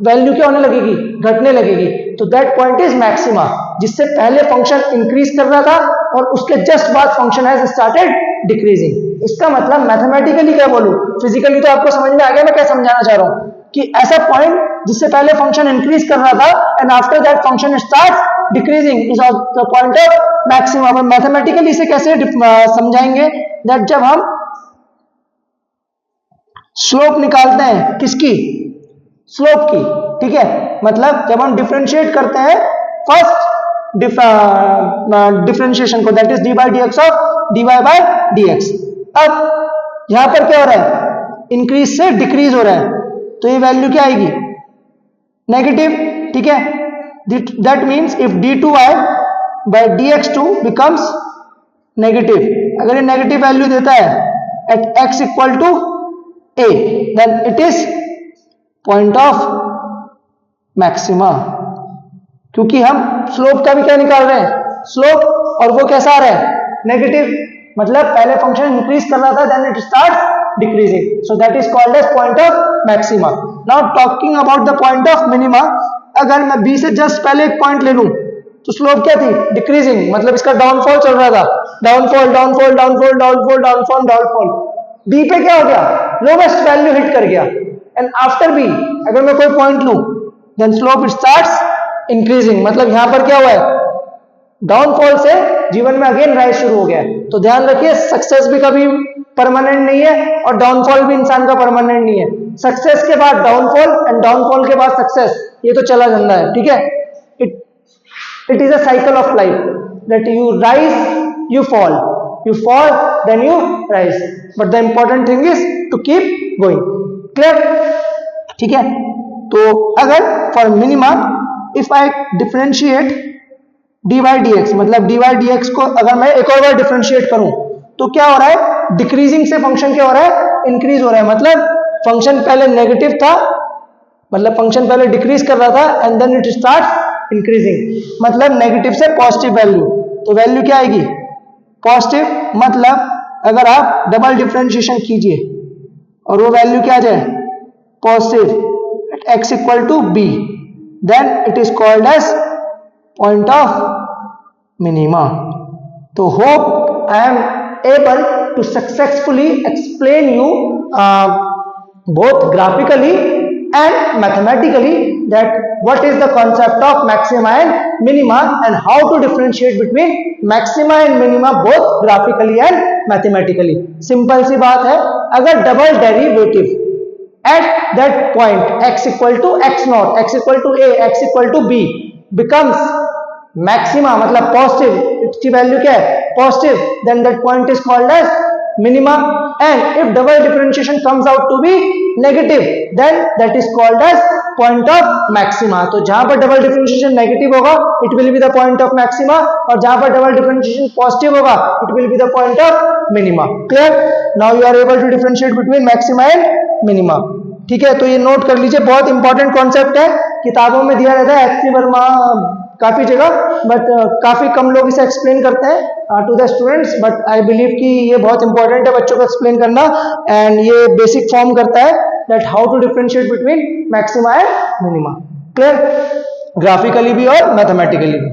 वैल्यू क्या होने लगेगी, घटने लगेगी। तो दैट पॉइंट इज मैक्सिमा, जिससे पहले फंक्शन इंक्रीज कर रहा था और उसके जस्ट बाद फंक्शन हैज स्टार्टेड डिक्रीजिंग। इसका मतलब मैथमेटिकली क्या बोलूं, फिजिकली तो आपको समझ में आ गया मैं क्या समझाना चाह रहा हूं, कि ऐसा पॉइंट जिससे पहले फंक्शन इंक्रीज कर रहा था and after that function start decreasing is the point of maxima. Mathematically इसे कैसे समझाएंगे, दैट जब हम स्लोप निकालते हैं, किसकी, स्लोप की। ठीक है, मतलब जब हम डिफरेंशिएट करते हैं फर्स्ट डिफरेंशिएशन को, that is dy by dx of dy by dx। अब यहां पर क्या हो रहा है, इंक्रीज से डिक्रीज हो रहा है, तो ये वैल्यू क्या आएगी, नेगेटिव। ठीक है, that means if d2y by dx2 becomes negative, अगर ये नेगेटिव वैल्यू देता है at x equal to a, then it is point of maxima, क्योंकि हम स्लोप का भी क्या निकाल रहे हैं, स्लोप, और वो कैसा आ रहा है, नेगेटिव। मतलब पहले फंक्शन इंक्रीज कर रहा था, then it start decreasing, so that is called as point of maxima. Now talking about the point of minima, अगर मैं बी से जस्ट पहले एक पॉइंट ले लूं तो स्लोप क्या थी, डिक्रीजिंग, मतलब इसका डाउनफॉल चल रहा था, downfall downfall downfall downfall downfall downfall. B पे क्या हो गया, लोवेस्ट वैल्यू हिट कर गया, एंड आफ्टर बी अगर मैं कोई पॉइंट लूं then slope it starts increasing, मतलब यहां पर क्या हुआ है, डाउनफॉल से जीवन में अगेन राइज शुरू हो गया है। तो ध्यान रखिए, सक्सेस भी कभी परमानेंट नहीं है और डाउनफॉल भी इंसान का परमानेंट नहीं है। सक्सेस के बाद डाउनफॉल एंड डाउनफॉल के बाद सक्सेस, ये तो चला जाता है, ठीक है। It is a cycle of life that you rise you fall then you rise, but the important thing is to keep going. Clear? ठीक है। तो अगर for minima if I differentiate dy dx, मतलब dy dx को अगर मैं एक और बार डिफरेंशिएट करूं तो क्या हो रहा है, डिक्रीजिंग से फंक्शन क्या हो रहा है, इंक्रीज हो रहा है। मतलब फंक्शन पहले नेगेटिव था, मतलब फंक्शन पहले डिक्रीज कर रहा था and then it start increasing, मतलब नेगेटिव से पॉजिटिव वैल्यू, तो वैल्यू क्या आएगी, पॉजिटिव। मतलब अगर आप डबल डिफरेंशिएशन कीजिए और वो वैल्यू क्या आ जाए, positive, x equal to b, then it is called as point of minima. तो hope I am able to successfully explain you both graphically and mathematically that what is the concept of maxima and minima and how to differentiate between maxima and minima both graphically and mathematically. Simple सी बात है, अगर double derivative at that point x equal to x naught, x equal to a, x equal to b becomes maxima, मतलब positive, इसकी value क्या है, positive, then that point is called as minima. And if double differentiation comes out to be negative, then that is called as point of maxima. तो जहां पर double differentiation negative होगा it will be the point of maxima, और जहां पर double differentiation positive होगा it will be the point of minima. Clear? Now you are able to differentiate between maxima and minima. ठीक है, तो ये note कर लीजिए, बहुत इंपॉर्टेंट कॉन्सेप्ट है, किताबों में दिया रहता है, एचसी वर्मा काफी जगह, बट काफी कम लोग इसे एक्सप्लेन करते हैं to the students, but I believe कि ये बहुत इंपॉर्टेंट है बच्चों को एक्सप्लेन करना, एंड ये बेसिक फॉर्म करता है that how to differentiate between maxima and minima. Clear? Graphically भी और मैथमेटिकली भी।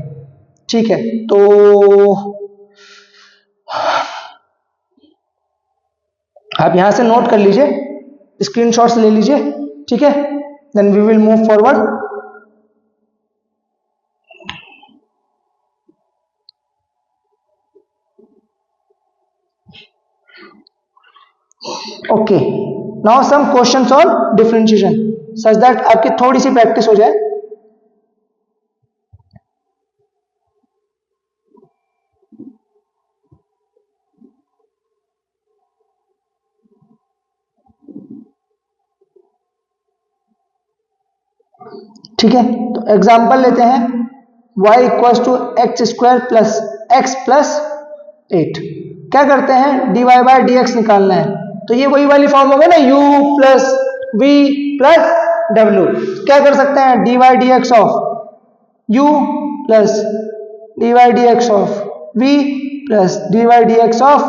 ठीक है, तो आप यहां से नोट कर लीजिए, स्क्रीनशॉट्स ले लीजिए, ठीक है, then we will move forward. Okay, now some questions on differentiation such that आपकी थोड़ी सी प्रैक्टिस हो जाए। ठीक है, तो एग्जांपल लेते हैं, y equals to x square plus x plus 8। क्या करते हैं, dy बाय dx निकालना है, तो ये वही वाली फॉर्म हो गई ना, u plus v plus w। क्या कर सकते हैं, dy dx of u plus dy dx of v plus dy dx of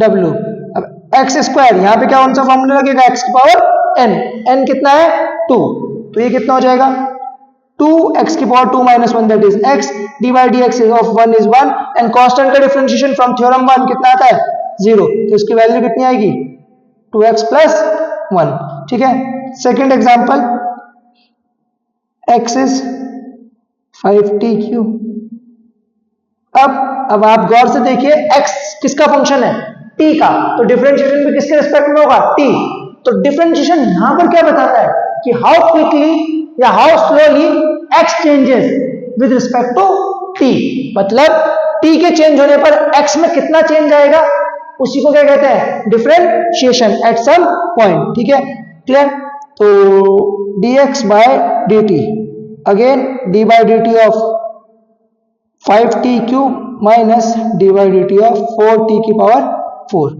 w। अब एक्स स्क्वायर, यहाँ पे क्या कौन सा फॉर्मूला लगेगा, x की पावर n, n कितना है 2, तो ये कितना हो जाएगा 2x की power 2 minus 1 that is x, dy dx of 1 is 1 and constant का डिफरेंशिएशन फ्रॉम थ्योरम 1 कितना आता है 0, तो इसकी वैल्यू कितनी आएगी 2x plus 1। ठीक है, second example, x is 5t3। अब आप गौर से देखिए, x किसका फंक्शन है, t का, तो डिफरेंशिएशन भी किसके रिस्पेक्ट में होगा, t। तो डिफरेंशिएशन यहां पर क्या बताता है कि हाउ क्विकली या how slowly x changes with respect to t, मतलब t के चेंज होने पर x में कितना चेंज आएगा, उसी को क्या कहते हैं, डिफरेंशिएशन एट सम पॉइंट। ठीक है, क्लियर? तो dx by dt, again d by dt of 5t cube minus d by dt of 4t की power 4।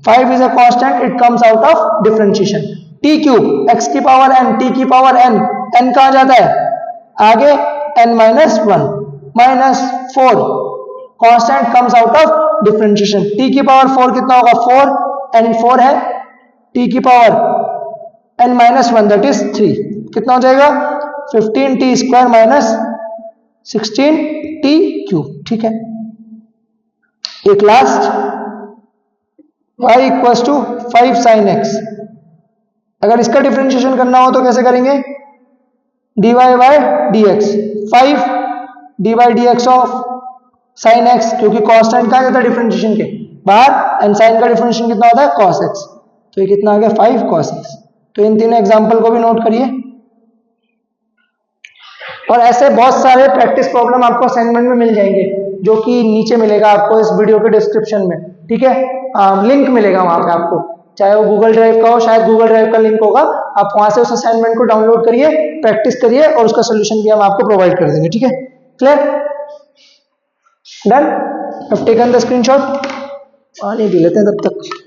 5 is a constant, it comes out of differentiation. t cube x की power n, t की power n, n कहां जाता है आगे, n minus 1 minus 4, constant comes out of differentiation. t की power 4 कितना होगा 4, n 4 है, t की power n minus 1 that is 3, कितना हो जाएगा 15t square minus 16t cube. ठीक है, एक last, y equals to 5 sin x। अगर इसका डिफरेंशिएशन करना हो तो कैसे करेंगे, dy by dx, 5 dy dx of sin x, क्योंकि कांस्टेंट कहां जाता है डिफरेंशिएशन के बाहर, एंड sin का डिफरेंशिएशन कितना होता है cos x, तो ये कितना आ गया 5 cos x। तो इन तीनों एग्जांपल को भी नोट करिए। और ऐसे बहुत सारे प्रैक्टिस प्रॉब्लम आपको असाइनमेंट में मिल जाएंगे, जो कि नीचे मिलेगा आपको इस वीडियो के डिस्क्रिप्शन में, ठीक है। लिंक मिलेगा वहां पे आपको, चाहे वो गूगल ड्राइव का हो, शायद गूगल ड्राइव का लिंक होगा, आप वहां से उस असाइनमेंट को डाउनलोड करिए, प्रैक्टिस करिए और उसका सोल्यूशन भी हम आपको प्रोवाइड कर देंगे, ठीक है। Clear? Done? Have taken the screenshot. पानी पी लेते हैं तब तक।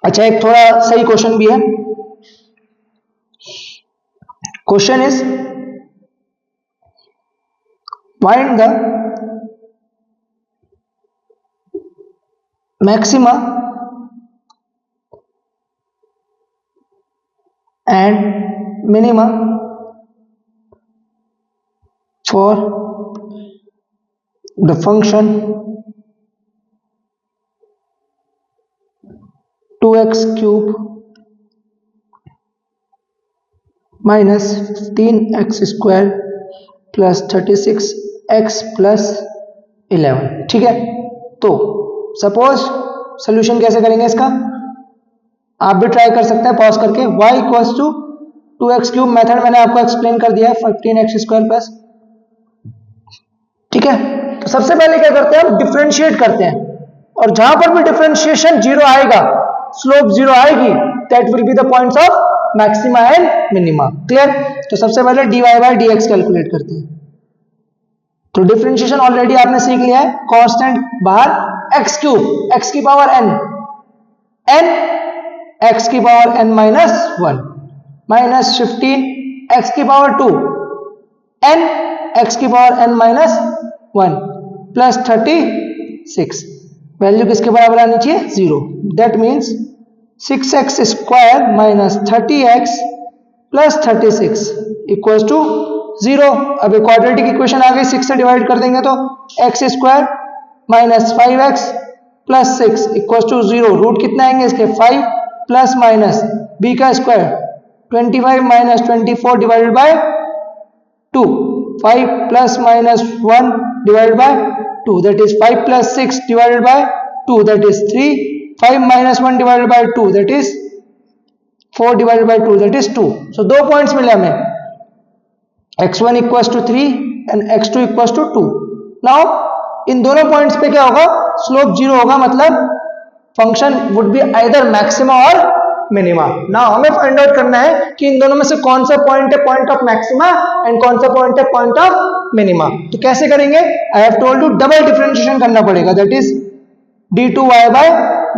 अच्छा, एक थोड़ा सही क्वेश्चन भी है। Question is find the maxima and minima for the function 2x cube minus 15x square plus 36x plus 11, ठीक है। तो सपोज सोल्यूशन कैसे करेंगे इसका, आप भी ट्राई कर सकते हैं पॉज करके। y equals to 2x cube, method मैंने आपको एक्सप्लेन कर दिया है, 15x स्क्वायर प्लस, ठीक है। तो सबसे पहले क्या करते हैं, हम डिफरेंशिएट करते हैं, और जहां पर भी डिफरेंशिएशन जीरो आएगा, स्लोप जीरो आएगी, that will be the points of maxima and minima. Clear? तो सबसे पहले dy बाय dx कैलकुलेट करते हैं। तो डिफरेंशिएशन ऑलरेडी आपने सीख लिया है, कांस्टेंट बाहर x क्यूब, x की पावर n, n x की power n minus 1 minus 15 x की पावर 2 n x की power n minus 1 plus 36, value किसके बराबर आनी चाहिए, 0। That means 6x square minus 30x plus 36 equals to 0। अब एक क्वाड्रेटिक इक्वेशन आ गई, 6 से डिवाइड कर देंगे तो x square minus 5x plus 6 equals to 0। Root कितना आएंगे इसके, 5 प्लस माइनस b का square 25 minus 24 divided by 2, 5 plus minus 1 divided by 2, that is 5 plus 6 divided by 2, that is 3, 5 minus 1 divided by 2, that is 4 divided by 2, that is 2। So दो points मिले हमें, x1 equals to 3 and x2 equals to 2। Now इन दोनों points पे क्या होगा, slope zero होगा, मतलब function would be either maxima और मिनिमा। नाउ हमें फाइंड आउट करना है कि इन दोनों में से कौन सा पॉइंट है पॉइंट ऑफ मैक्सिमा एंड कौन सा पॉइंट है पॉइंट ऑफ मिनिमा। तो कैसे करेंगे, I have told you double differentiation करना पड़ेगा, that is d2y by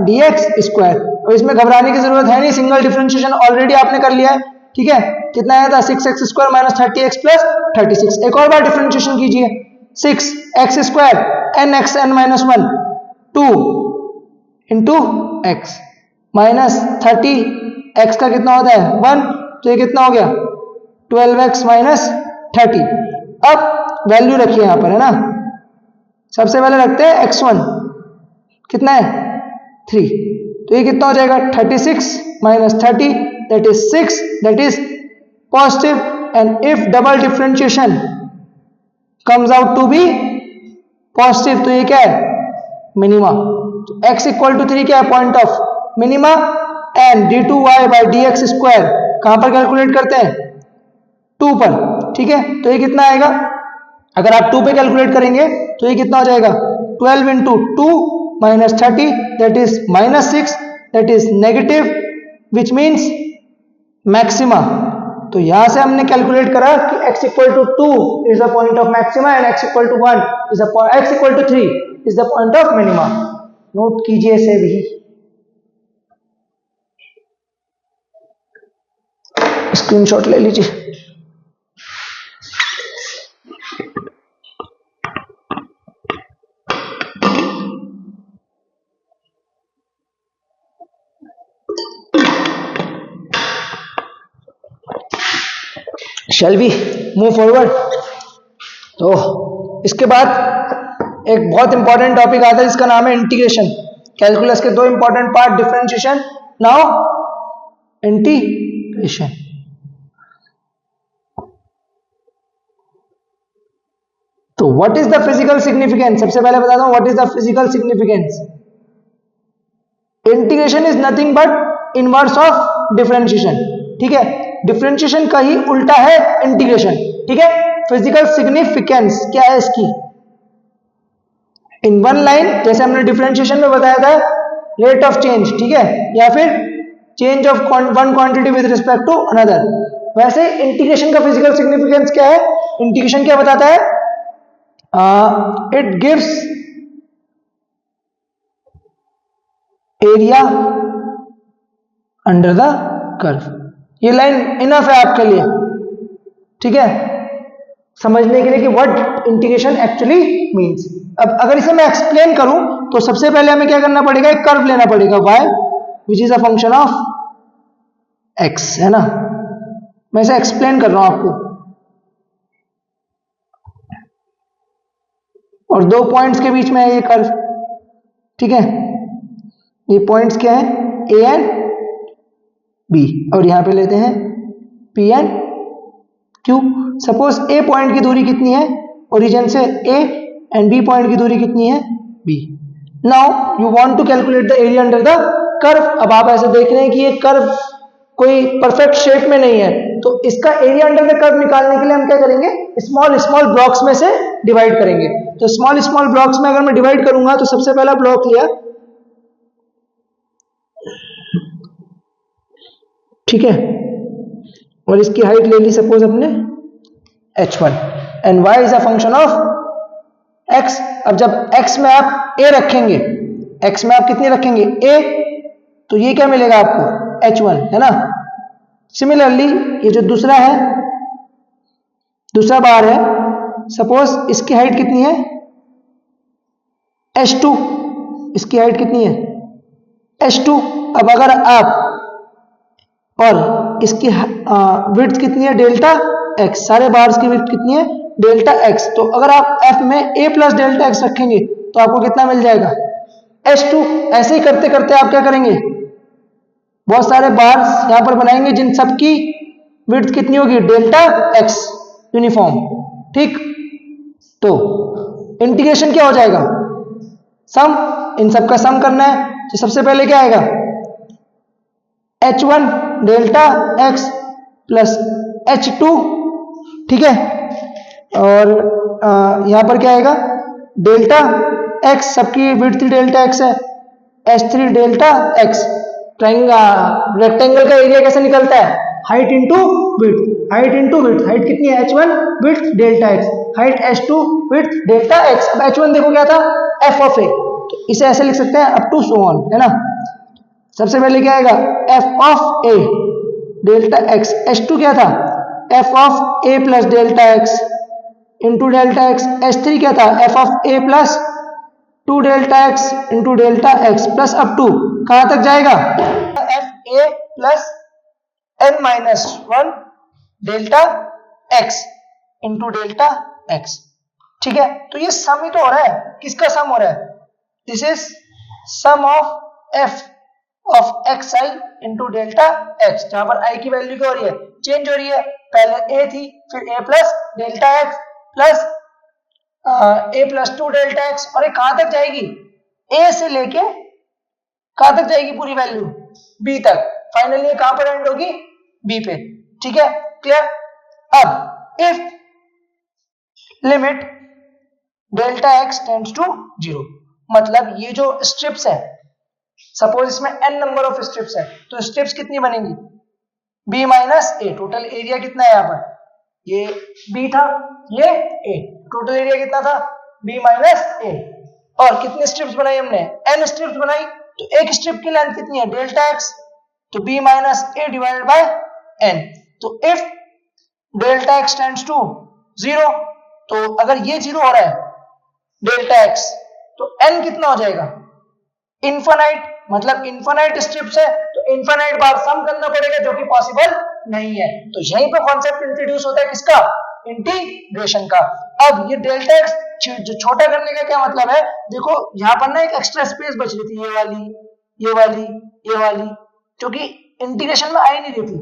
dx square. और इसमें घबराने की जरूरत है नहीं, सिंगल डिफरेंशिएशन ऑलरेडी आपने कर लिया है, ठीक है। कितना आया था, 6x square minus 30x plus 36। एक और बार डिफरेंशिएशन कीजिए, 6x square n x n minus 1 2 into x minus 30 x का कितना होता है 1, तो ये कितना हो गया 12x माइनस 30। अब वैल्यू रखिए यहां पर, है ना। सबसे पहले रखते हैं x1 कितना है 3, तो ये कितना हो जाएगा 36 minus 30, that is 6, that is positive. And if double differentiation comes out to be positive, तो ये क्या है मिनिमा। तो x इक्वल टू 3 क्या है point of minima, and d2y by dx square कहां पर कैलकुलेट करते हैं 2 पर, ठीक है। तो ये कितना आएगा, अगर आप 2 पे कैलकुलेट करेंगे तो ये कितना हो जाएगा 12 into 2 minus 30, that is minus 6, that is negative, which means maxima. तो यहां से हमने कैलकुलेट करा कि x equal to 2 is the point of maxima and x equal to 1 is the x equal to 3 is the point of minima. Note कीजिए इसे भी, screenshot ले लीजिए। Shall we move forward? तो इसके बाद एक बहुत इंपॉर्टेंट टॉपिक आता है जिसका नाम है इंटीग्रेशन। कैलकुलस के दो important part, differentiation, now integration. तो what is the physical significance, सबसे पहले बताता हूं what is the physical significance. Integration is nothing but inverse of differentiation, ठीक है, डिफरेंशिएशन का ही उल्टा है इंटीग्रेशन, ठीक है। फिजिकल सिग्निफिकेंस क्या है इसकी, इन वन लाइन, जैसे हमने डिफरेंशिएशन में बताया था रेट ऑफ चेंज, ठीक है, या फिर change of one quantity with respect to another, वैसे इंटीग्रेशन का फिजिकल सिग्निफिकेंस क्या है, इंटीग्रेशन क्या बताता है, it gives area under the curve. ये लाइन इनफ है आपके लिए, ठीक है, समझने के लिए कि व्हाट इंटीग्रेशन एक्चुअली मींस। अब अगर इसे मैं एक्सप्लेन करूं तो सबसे पहले हमें क्या करना पड़ेगा, एक कर्व लेना पड़ेगा y which is a function of x, है ना। मैं इसे एक्सप्लेन कर रहा हूं आपको, और दो पॉइंट्स के बीच में है ये कर्व, ठीक है। ये पॉइंट्स क्या है, a एंड b, और यहां पे लेते हैं p and q। Suppose a point की दूरी कितनी है ओरिजिन से a एंड b पॉइंट की दूरी कितनी है b। Now you want to calculate the area under the curve. अब आप ऐसे देख रहे हैं कि ये कर्व कोई परफेक्ट शेप में नहीं है, तो इसका एरिया अंडर द कर्व निकालने के लिए हम क्या करेंगे, स्मॉल स्मॉल ब्लॉक्स में से डिवाइड करेंगे। तो स्मॉल स्मॉल ब्लॉक्स में अगर मैं डिवाइड करूंगा तो सबसे पहला ब्लॉक लिया, ठीक है, और इसकी हाइट ले ली सपोज अपने h1 and y is a function of x। अब जब x में आप a रखेंगे, x में आप कितनी रखेंगे a, तो ये क्या मिलेगा आपको h1, है ना। सिमिलरली ये जो दूसरा है, दूसरा बार है, सपोज इसकी हाइट कितनी है h2, इसकी हाइट कितनी है h2। अब अगर आप, और इसकी विड्थ कितनी है डेल्टा x, सारे बार्स की विड्थ कितनी है डेल्टा x, तो अगर आप f में a प्लस डेल्टा x रखेंगे तो आपको कितना मिल जाएगा h2। ऐसे ही करते करते आप क्या करेंगे, बहुत सारे बार्स यहां पर बनाएंगे जिन सबकी विड्थ कितनी होगी डेल्टा x यूनिफॉर्म, ठीक। तो इंटीग्रेशन क्या हो जाएगा, सम, इन सब का सम करना है, तो सबसे पहले क्या आएगा h1 delta x plus h2, ठीक है, और यहां पर क्या आएगा डेल्टा x, सबकी विड्थ डेल्टा x है, h3 डेल्टा x। रेक्टेंगल का एरिया कैसे निकलता है, height into width, height into width, height कितनी है h1 width delta x, height h2 width delta x। अब h1 देखो क्या था f ऑफ a, तो इसे ऐसे लिख सकते हैं अप टू सो ऑन, है ना। सबसे पहले क्या आएगा f of a delta x, h2 क्या था f of a plus delta x into delta x, h3 क्या था f of a plus 2 delta x into delta x plus up to कहां तक जाएगा f a plus n minus 1 delta x into delta x, ठीक है। तो ये सम ही तो हो रहा है, किसका सम हो रहा है, this is sum of f of xi into delta x, जहां पर i की वैल्यू क्या हो रही है, चेंज हो रही है, पहले a थी फिर a plus delta x plus a plus 2 delta x, और ये कहां तक जाएगी, a से लेके कहां तक जाएगी पूरी वैल्यू b तक, फाइनली ये कहां पर एंड होगी b पे, ठीक है, क्लियर। अब if limit delta x tends to 0, मतलब ये जो स्ट्रिप्स है, सपोज इसमें n नंबर ऑफ स्ट्रिप्स है, तो स्ट्रिप्स कितनी बनेंगी b minus a, total area कितना है यहाँ पर, ये b था ये a, टोटल एरिया कितना था b माइनस a, और कितनी स्ट्रिप्स बनाई हमने n स्ट्रिप्स बनाई, तो एक स्ट्रिप की लेंथ कितनी है डेल्टा x, तो b minus a divided by n। तो if delta x tends to 0, तो अगर ये 0 हो रहा है डेल्टा x, तो n कितना हो जाएगा इनफाइनाइट, मतलब इनफाइनाइट स्ट्रिप्स है तो इनफाइनाइट बार सम करना पड़ेगा, जो कि पॉसिबल नहीं है। तो यहीं पे कॉन्सेप्ट इंट्रोड्यूस होता है किसका, इंटीग्रेशन का। अब ये डेल्टा x जो छोटा करने का क्या मतलब है, देखो यहाँ पर ना एक एक्स्ट्रा स्पेस बच रही थी, ये वाली ये वाली ये वाली, जो कि इंटीग्रेशन में आ ही नहीं रही थी,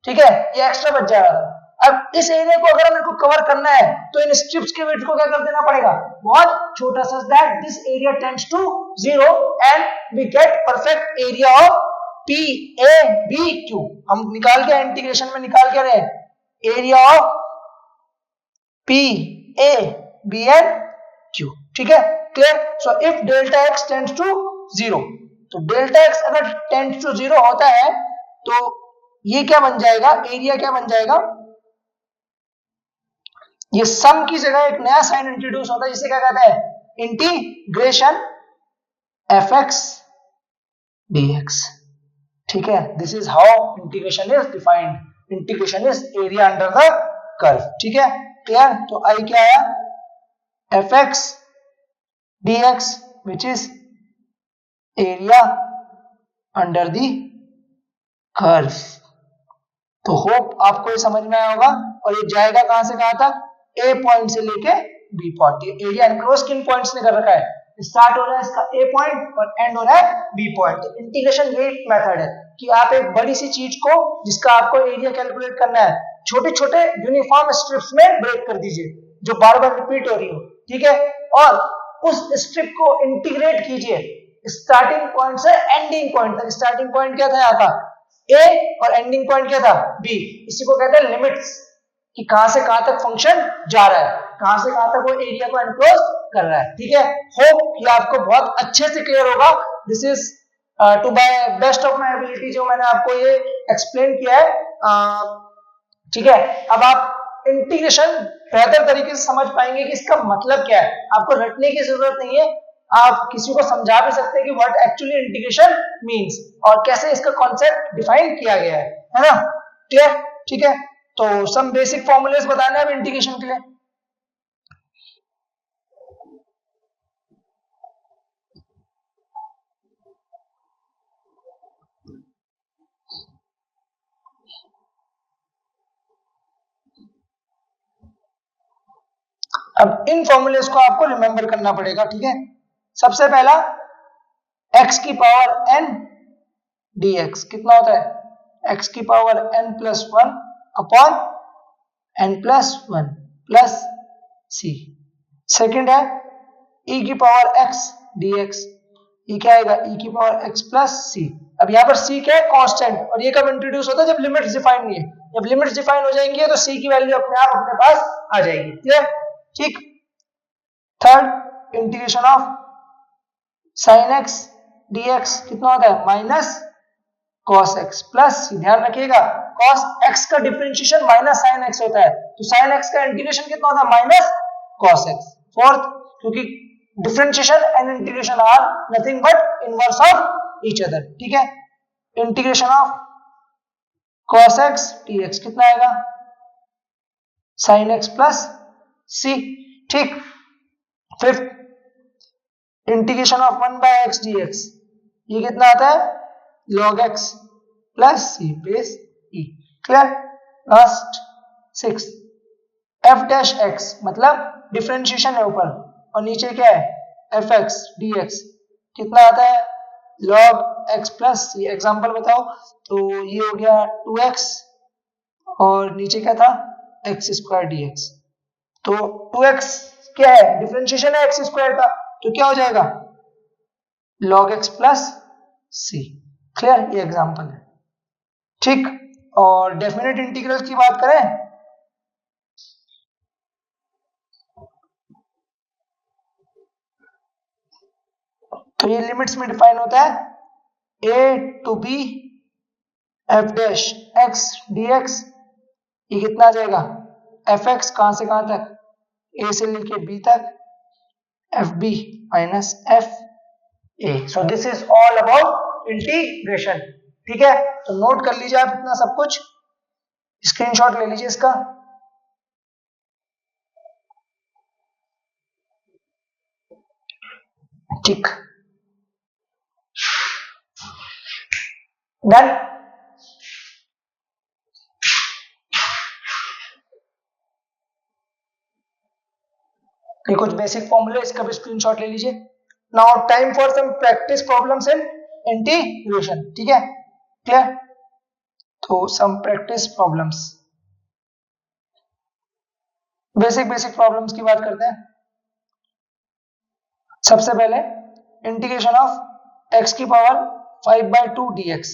ठीक है, ये एक्स्ट्रा बच जा रहा था, अब इस एरिया को अगर मेरे को कवर करना है तो इन स्ट्रिप्स के वेट को क्या कर देना पड़ेगा, बहुत छोटा सा, that this area tends to 0 and we get perfect area of P A B Q. हम निकाल के इंटीग्रेशन में निकाल के रहे area of P A B and Q, ठीक है, clear. So if delta x tends to 0, तो डेल्टा एक्स अगर टेंड्स टू 0 होता है तो ये क्या बन जाएगा, एरिया क्या बन जाएगा, ये सम की जगह एक नया साइन इंट्रोड्यूस होता है जिसे क्या कहते हैं, इंटीग्रेशन एफ एक्स dx, ठीक है। This is how integration is defined, integration is area under the curve, ठीक है, क्लियर। तो आई क्या आया, F x dx which is area under the curve. तो होप आपको ये समझ में आया होगा। और ये जाएगा कहां से कहां तक, ए पॉइंट से लेके बी पॉइंट। ये एरिया एनक्लोज किन पॉइंट्स ने कर रखा है, स्टार्ट हो रहा है इसका ए पॉइंट और एंड हो रहा है बी पॉइंट। तो इंटीग्रेशन ये मेथड है कि आप एक बड़ी सी चीज को जिसका आपको एरिया कैलकुलेट करना है, छोटे छोटे यूनिफॉर्म स्ट्रिप्स में ब्रेक कर दीजिए जो बार बार रिपीट हो रही हो, ठीक है, और उस स्ट्रिप को इंटीग्रेट कीजिए स्टार्टिंग पॉइंट से एंडिंग पॉइंट तक। स्टार्टिंग पॉइंट क्या था यहाँ का, ए, और एंडिंग पॉइंट क्या था, बी। इसी को कहते हैं लिमिट्स, कि कहां से कहां तक फंक्शन जा रहा है, कहां से कहां तक वो एरिया को एनक्लोज कर रहा है, ठीक है। होप ये आपको बहुत अच्छे से क्लियर होगा। This is to by best of my ability जो मैंने आपको ये एक्सप्लेन किया है, ठीक है। अब आप इंटीग्रेशन बेहतर तरीके से समझ पाएंगे कि इसका मतलब क्या है। आपको रटने की जरूरत नहीं है, आप किसी को समझा भी सकते हैं कि व्हाट एक्चुअली इंटीग्रेशन मींस और कैसे इसका कॉन्सेप्ट डिफाइन किया गया है ना, क्लियर, ठीक है। तो सम बेसिक फॉर्मूलेस बताने हैं अब इंटीग्रेशन के लिए। अब इन फॉर्मूलेस को आपको रिमेंबर करना पड़ेगा, ठीक है। सबसे पहला x की पावर n dx कितना होता है, x की power n plus 1 upon n plus 1 plus c। Second है e की पावर x dx, ये क्या आएगा, e की पावर x प्लस c। अब यहाँ पर c क्या है, कांस्टेंट, और ये कब इंट्रोड्यूस होता है, जब लिमिट्स डिफाइन नहीं है। जब लिमिट्स डिफाइन हो जाएंगी तो c की वैल्यू अपने आप अपने पास आ जाएगी, क्लियर, ठीक। Third integration of sine x dx कितना होता है, minus cos x plus c। ध्यान रखिएगा cos x का डिफरेंशिएशन माइनस sin x होता है, तो sin x का इंटीग्रेशन कितना होता है, माइनस cos x। फोर्थ, क्योंकि differentiation and integration are nothing but inverse of each other, ठीक है। Integration of cos x dx कितना आएगा, sin x प्लस c, ठीक। Fifth integration of 1 by x dx, ये कितना आता है, log x plus c base e, clear. Last six f dash x, मतलब डिफरेंशिएशन है ऊपर और नीचे क्या है, fx dx कितना आता है, log x plus c। Example बताओ, तो ये हो गया 2x और नीचे क्या था, x स्क्वायर dx। तो 2x क्या है, डिफरेंशिएशन है x स्क्वायर का, तो क्या हो जाएगा, log x plus c, clear. ये एग्जांपल है, ठीक। और डेफिनेट इंटीग्रल की बात करें तो ये लिमिट्स में डिफाइन होता है a to b f dash x dx, ये कितना आ जाएगा, fx कहां से कहां तक, a से लेके b तक, fb minus fa। So this is all about integration, ठीक है। तो नोट कर लीजिए आप इतना सब कुछ, स्क्रीनशॉट ले लीजिए इसका। ठीक, डन। ये कुछ बेसिक फॉर्मूले, इसका भी स्क्रीनशॉट ले लीजिए। Now time for some practice problems in integration, ठीक है, क्लियर। तो some practice problems, basic problems की बात करते हैं। सबसे पहले इंटीग्रेशन ऑफ x की पावर 5/2 dx।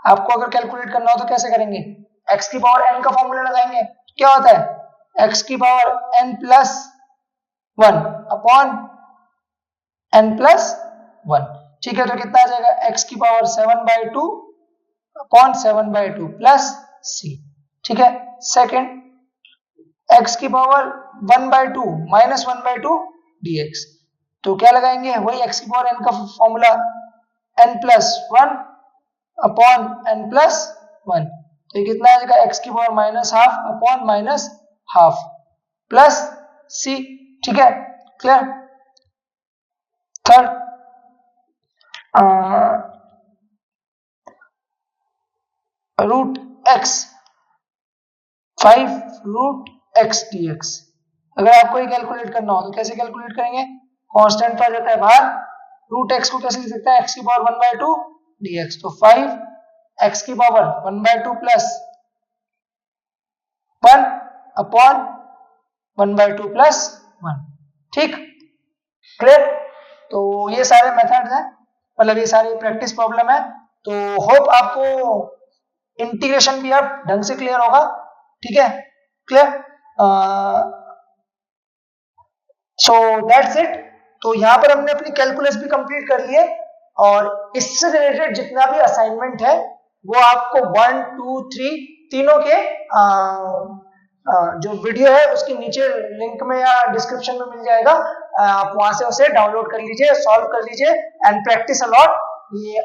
आपको अगर कैलकुलेट करना हो तो कैसे करेंगे? x की पावर n का फॉर्मूला लगाएंगे। क्या होता है? x की power n plus 1 upon n plus 1। ठीक है, तो कितना आ जाएगा? x की पावर 7/2 अपॉन 7/2 प्लस c। ठीक है, सेकेंड x की पावर 1/2 माइनस 1/2 dx। तो क्या लगाएंगे? वही x की पावर n का formula n plus 1 upon n plus 1। तो ये कितना आ जाएगा? x की power minus half upon minus half plus c। ठीक है, clear. Third root x 5√x dx। अगर आपको ये कैलकुलेट करना हो तो कैसे कैलकुलेट करेंगे? कांस्टेंट पर जाता है बाहर, रूट x को कैसे लिख सकते हैं? x की पावर 1/2 dx। तो 5 x की पावर 1/2 प्लस 1 अपॉन 1/2 प्लस 1। ठीक, क्लियर। तो ये सारे मेथड्स हैं, मतलब ये सारी प्रैक्टिस प्रॉब्लम है। तो होप आपको इंटीग्रेशन भी अब ढंग से क्लियर होगा। ठीक है, क्लियर। So that's it. तो यहाँ पर हमने अपनी कैलकुलस भी कंप्लीट कर ली है, और इससे रिलेटेड जितना भी असाइनमेंट है वो आपको 1, 2, 3 तीनों के जो वीडियो है उसके नीचे लिंक में या डिस्क्रिप्शन में मिल जाएगा। आप वहां से उसे डाउनलोड कर लीजिए, सॉल्व कर लीजिए एंड प्रैक्टिस अलॉट। ये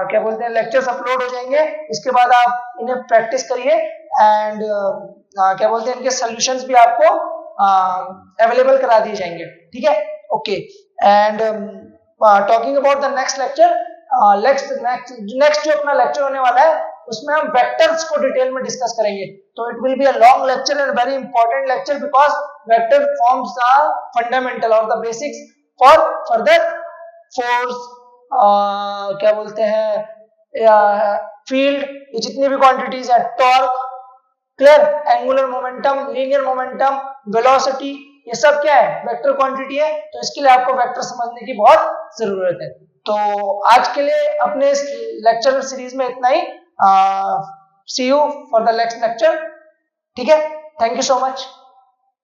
क्या बोलते हैं, लेक्चर्स अपलोड हो जाएंगे, इसके बाद आप इन्हें प्रैक्टिस करिए एंड क्या बोलते हैं, इनके सॉल्यूशंस भी आपको अवेलेबल करा दिए जाएंगे। ठीक है, okay. And talking about the next lecture, next जो अपना लेक्चर होने वाला है उसमें हम वेक्टर्स को डिटेल में डिस्कस करेंगे। तो it will be a long lecture and very important lecture because vector forms the fundamental और the basics for further force, क्या बोलते हैं, फील्ड, ये जितनी भी क्वांटिटीज है, torque, clear, angular momentum, linear momentum, velocity, ये सब क्या है? वेक्टर क्वांटिटी है। तो इसके लिए आपको वेक्टर समझने की बहुत जरूरत है। तो आज के लिए अपने इस लेक्चर सीरीज में इतना ही। See you for the next lecture. ठीक है, थैंक यू सो मच।